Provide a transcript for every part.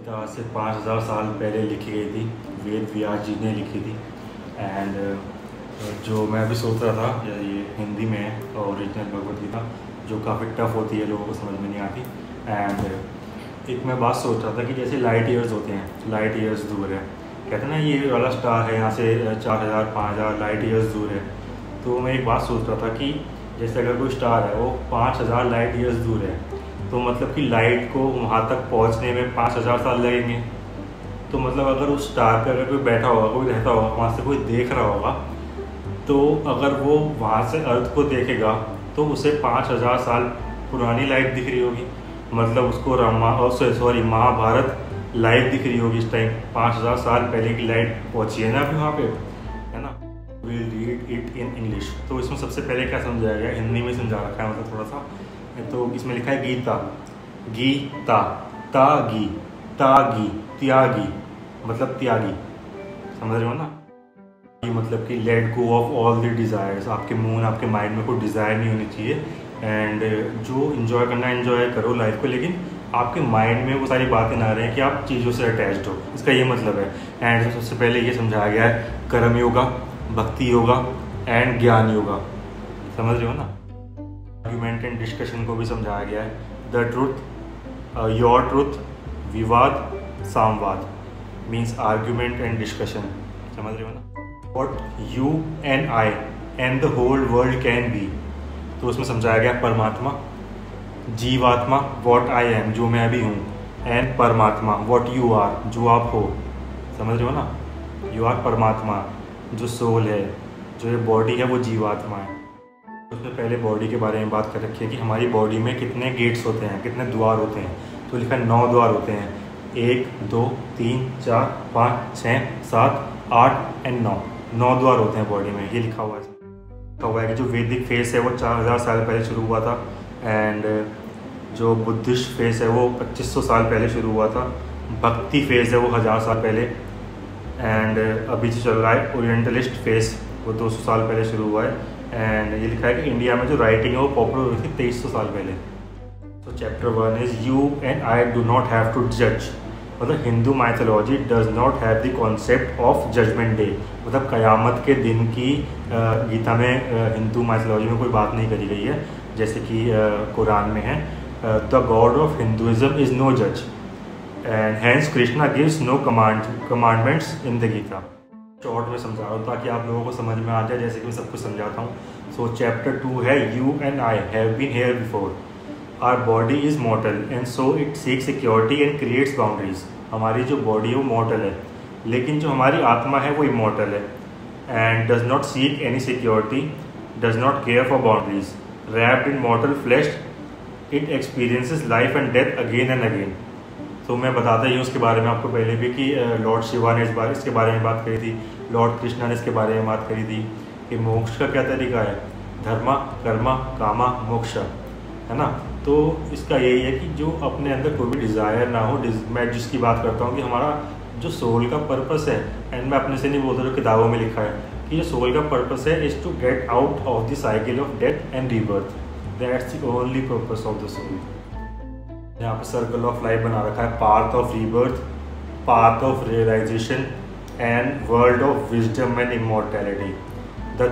गीता आज से 5000 साल पहले लिखी गई थी। वेद व्यास जी ने लिखी थी। एंड जो मैं अभी सोच रहा था ये हिंदी में है ओरिजिनल भगवद गीता, जो काफ़ी टफ होती है, लोगों को समझ में नहीं आती। एंड एक मैं बात सोच रहा था कि जैसे लाइट ईयर्स होते हैं, लाइट ईयर्स दूर है, कहते हैं ना ये वाला स्टार है यहाँ से 4000 5000 लाइट ईयर्स दूर है। तो मैं एक बात सोच रहा था कि जैसे अगर कोई स्टार है वो 5000 लाइट ईयर्स दूर है, तो मतलब कि लाइट को वहाँ तक पहुँचने में 5000 साल लगेंगे। तो मतलब अगर उस स्टार पे अगर कोई बैठा होगा, कोई रहता होगा, वहाँ से कोई देख रहा होगा, तो अगर वो वहाँ से अर्थ को देखेगा तो उसे 5000 साल पुरानी लाइट दिख रही होगी। मतलब उसको महाभारत लाइट दिख रही होगी इस टाइम। 5000 साल पहले की लाइट पहुँची है ना अभी वहाँ पे, है ना। Will read it in English. तो इसमें सबसे पहले क्या समझाया गया, हिंदी में समझा रखा है, मतलब थोड़ा सा। तो इसमें लिखा है गीता, गीता, तागी, तागी, त्यागी, मतलब त्यागी, समझ रहे हो ना। मतलब कि let go of all the desires. आपके मूड, आपके माइंड में कोई डिज़ायर नहीं होनी चाहिए। एंड जो इन्जॉय करना है इन्जॉय करो लाइफ को, लेकिन आपके माइंड में वो सारी बातें ना रहें कि आप चीज़ों से अटैच्ड हो। इसका ये मतलब है। एंड सबसे पहले ये समझाया गया है कर्म योगा, भक्ति योगा एंड ज्ञान योगा, समझ रहे हो ना। आर्ग्यूमेंट एंड डिस्कशन को भी समझाया गया है। द ट्रुथ, योर ट्रुथ, विवाद, सामवाद, मीन्स आर्ग्यूमेंट एंड डिस्कशन, समझ रहे हो ना। What you and I and the whole world can be, तो उसमें समझाया गया परमात्मा, जीवात्मा, वॉट आई एम, जो मैं अभी हूँ, एंड परमात्मा, वॉट यू आर, जो आप हो, समझ रहे हो ना। यू आर परमात्मा, जो सोल है, जो ये बॉडी है वो जीवात्मा है। उसमें पहले बॉडी के बारे में बात कर रखी है कि हमारी बॉडी में कितने गेट्स होते हैं, कितने द्वार होते हैं। तो लिखा है 9 द्वार होते हैं। 1 2 3 4 5 6 7 8 एंड 9 द्वार होते हैं बॉडी में। ये लिखा हुआ है। लिखा हुआ है कि जो वैदिक फेस है वो 4000 साल पहले शुरू हुआ था। एंड जो बुद्धिस्ट फेस है वो 2500 साल पहले शुरू हुआ था। भक्ति फेस है वो 1000 साल पहले। एंड अभी जो चल रहा है ओरिएंटलिस्ट फेस, वो 200 साल पहले शुरू हुआ है। एंड ये लिखा है कि इंडिया में जो राइटिंग है वो पॉपुलर हुई थी 2300 साल पहले। तो chapter 1 is you and I do not have to जज। मतलब Hindu mythology does not have the concept of judgement day. मतलब क़यामत के दिन की गीता में हिंदू माइथोलॉजी में कोई बात नहीं करी गई है, जैसे कि कुरान में है the god of Hinduism is no जज and hence Krishna gives no commandments in the Gita. Short में समझा रहा हूँ ताकि आप लोगों को समझ में आ जाए, जैसे कि मैं सब कुछ समझाता हूँ। सो चैप्टर 2 है you and I have been here before. Our body is mortal and so it seek security and creates boundaries. हमारी जो बॉडी है वो मॉर्टल है, लेकिन जो हमारी आत्मा है वो इमॉर्टल है। And does not seek any security, does not care for boundaries. Wrapped in mortal flesh it experiences life and death again and again. तो मैं बताता ही हूँ उसके बारे में आपको पहले भी कि लॉर्ड शिवा ने इसके बारे में बात करी थी, लॉर्ड कृष्णा ने इसके बारे में बात करी थी कि मोक्ष का क्या तरीका है, धर्मा कर्मा कामा मोक्ष, है ना। तो इसका यही है कि जो अपने अंदर कोई भी डिज़ायर ना हो। मैं जिसकी बात करता हूँ कि हमारा जो सोल का पर्पस है, एंड मैं अपने से नहीं बोलता, जो किताबों में लिखा है कि जो सोल का पर्पस है is to get out of the cycle of death and rebirth. That's the only purpose of the soul. यहाँ पे सर्कल ऑफ लाइफ बना रखा है, path of rebirth, path of realization and world of wisdom and immortality, the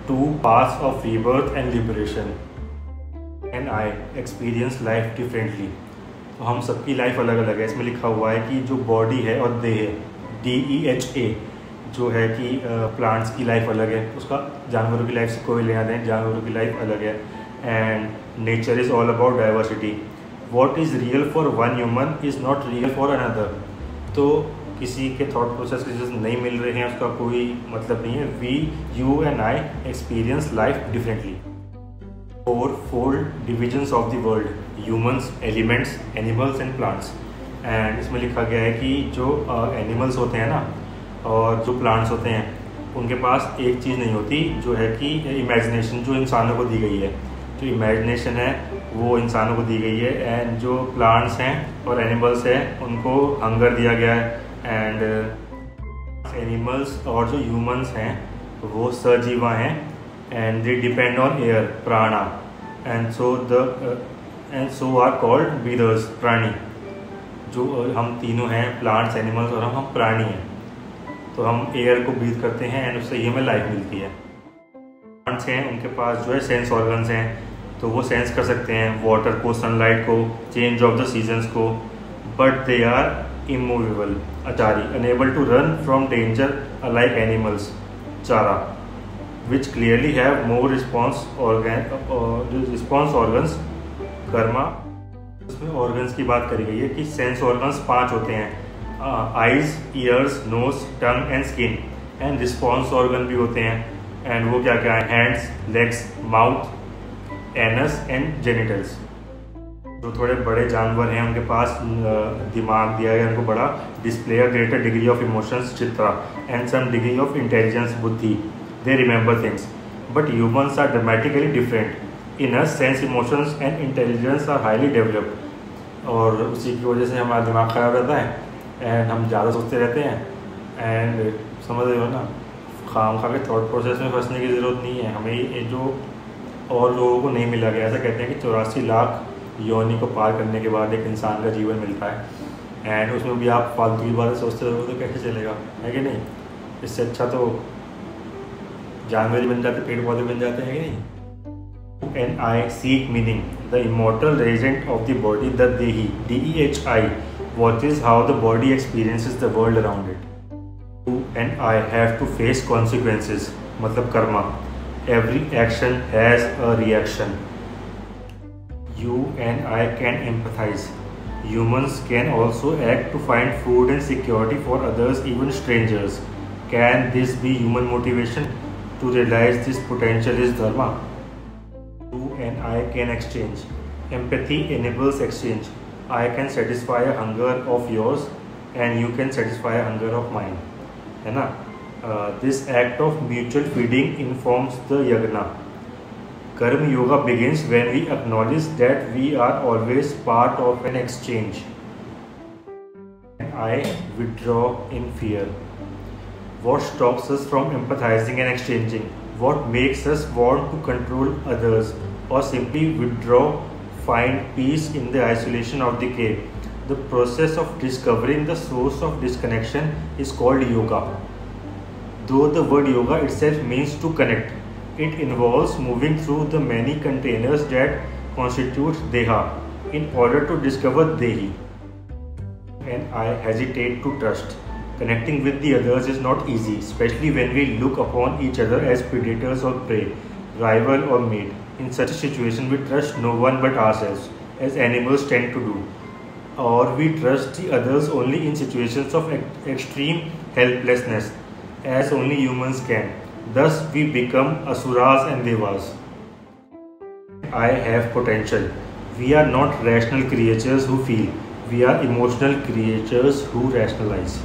2 paths of rebirth and liberation. And I experience life differently. तो हम सबकी life अलग अलग है। इसमें लिखा हुआ है कि जो बॉडी है और देह है, DEHA, जो है कि प्लांट्स की लाइफ अलग है, उसका जानवरों की लाइफ से कोई लेना देना, जानवरों की लाइफ अलग है। And nature is all about diversity. What is real for one human is not real for another. तो किसी के थॉट प्रोसेस किसी से नहीं मिल रहे हैं उसका कोई मतलब नहीं है। We, you and I experience life differently. 4 divisions of the world, humans, elements, animals and plants. And इसमें लिखा गया है कि जो एनिमल्स होते हैं ना और जो प्लांट्स होते हैं, उनके पास एक चीज़ नहीं होती, जो है कि इमेजिनेशन, जो इंसानों को दी गई है। जो इमेजिनेशन है वो इंसानों को दी गई है। एंड जो प्लांट्स हैं और एनिमल्स हैं उनको हंगर दिया गया है। एंड एनिमल्स और जो ह्यूमंस हैं वो सजीवा हैं। And they depend on air, प्राणा, एंड सो आर कॉल्ड ब्रीदर्स, प्राणी। जो हम तीनों हैं, प्लांट्स, एनिमल्स और हम प्राणी हैं, तो हम एयर को ब्रीथ करते हैं एंड उससे ही हमें लाइफ मिलती है। प्लांट्स हैं, उनके पास जो है सेंस ऑर्गन्स हैं, तो वो सेंस कर सकते हैं वाटर को, सनलाइट को, चेंज ऑफ द सीजन्स को, बट दे आर इमूवेबल, अचारी, unable to run from danger alike animals, चारा, which clearly have more response organs, karma. उसमें ऑर्गन्स की बात करी गई है कि सेंस ऑर्गन्स 5 होते हैं, eyes, ears, nose, tongue and skin, and response organ भी होते हैं, एंड वो क्या क्या है, hands, legs, mouth, anus and genitals. जो थोड़े बड़े जानवर हैं उनके पास दिमाग दिया गया उनको बड़ा, display a greater degree of emotions, चित्रा, and some degree of intelligence, बुद्धि, they remember things, but humans are dramatically different, in us sense, emotions and intelligence are highly developed. और उसी की वजह से हमारा दिमाग खराब रहता है एंड हम ज़्यादा सोचते रहते हैं, एंड समझ रहे हो ना, खाम खा के थॉट प्रोसेस में फंसने की ज़रूरत नहीं है। हमें ये जो और लोगों को नहीं मिला गया, ऐसा कहते हैं कि 84 लाख योनि को पार करने के बाद एक इंसान का जीवन मिलता है, एंड उसमें भी आप फालतू की बातें सोचते रहोगे तो कैसे चलेगा, है कि नहीं? इससे अच्छा तो जानवर ही बन जाते, पेड़ पौधे बन जाते हैं कि नहीं? And I seek meaning, the immortal regent of the body, the Dehi, DEHI, watches how the body experiences the world around it. You and I have to face consequences, मतलब Karma. Every action has a reaction. You and I can empathize. Humans can also act to find food and security for others, even strangers. Can this be human motivation? To realize this potential is dharma. You and I can exchange. Empathy enables exchange. I can satisfy a hunger of yours and you can satisfy a hunger of mine. है ना? This act of mutual feeding informs the yagna. Karma yoga begins when we acknowledge that we are always part of an exchange. And I withdraw in fear. What stops us from empathizing and exchanging? What makes us want to control others or simply withdraw, find peace in the isolation of the cave? The process of discovering the source of disconnection is called yoga. Though the word yoga itself means to connect, it involves moving through the many containers that constitute Deha in order to discover Dehi. And I hesitate to trust. Connecting with the others is not easy, especially when we look upon each other as predators or prey, rival or mate. In such a situation, we trust no one but ourselves, as animals tend to do. Or we trust the others only in situations of extreme helplessness, as only humans can. Thus, we become asuras and devas. I have potential. We are not rational creatures who feel. We are emotional creatures who rationalize.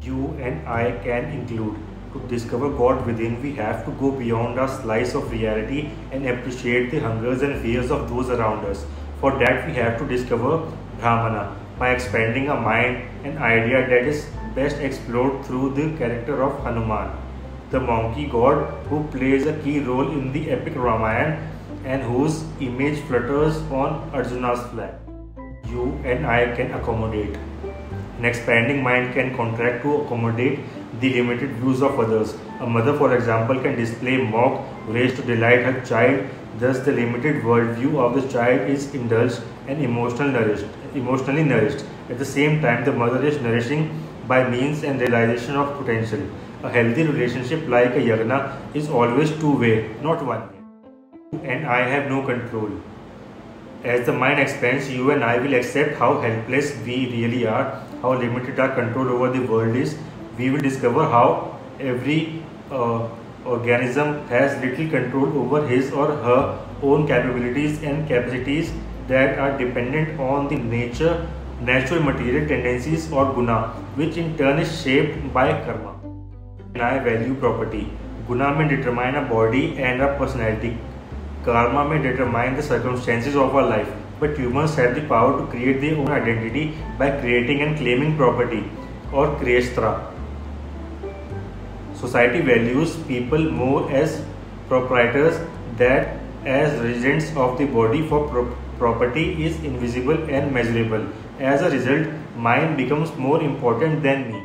You and I can include. To discover God within, we have to go beyond our slice of reality and appreciate the hungers and fears of those around us. For that, we have to discover Brahmana by expanding our mind, an idea that is best explored through the character of Hanuman, the monkey god who plays a key role in the epic Ramayana and whose image flutters on Arjuna's flag. You and I can accommodate. An expanding mind can contract to accommodate the limited views of others. A mother, for example, can display mock ways to delight her child. Thus, the limited worldview of the child is indulged and emotionally nourished. At the same time, the mother is nourishing by means and realization of potential. A healthy relationship like a yagna is always two-way, not one-way. You and I have no control. As the mind expands, you and I will accept how helpless we really are, how limited our control over the world is. We will discover how every organism has little control over his or her own capabilities and capacities that are dependent on the natural material tendencies or guna, which in turn is shaped by karma. And I value property. Guna may determine our body and our personality. Karma may determine the circumstances of our life, but humans have the power to create their own identity by creating and claiming property, or kriyastra. Society values people more as proprietors than as residents of the body, for property is invisible and measurable, As a result, mine becomes more important than me.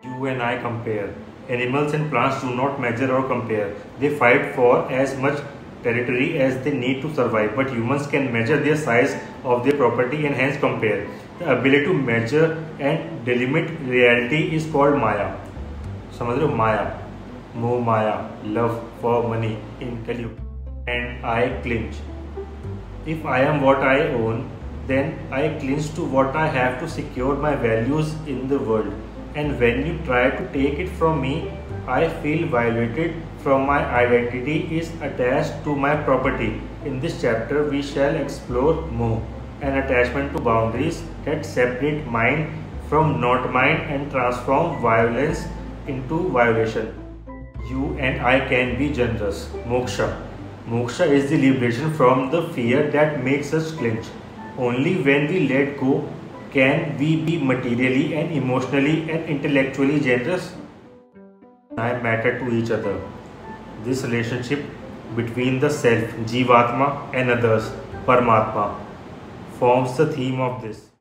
You and I compare. Animals and plants do not measure or compare. They fight for as much territory as they need to survive, but humans can measure their size of their property and hence compare. The ability to measure and delimit reality is called Maya. समझ रहे हो? Maya, मोह माया, love for money in Kali. And I clinch. If I am what I own, then I clinch to what I have to secure my values in the world. And when you try to take it from me, I feel violated from my identity is attached to my property. In this chapter, we shall explore moh, an attachment to boundaries that separate mine from not mine and transform violence into violation. You and I can be generous. Moksha. Moksha is the liberation from the fear that makes us clinch. Only when we let go can we be materially and emotionally and intellectually generous. I matter to each other. This relationship between the self, Jivatma, and others, Paramatma, forms the theme of this.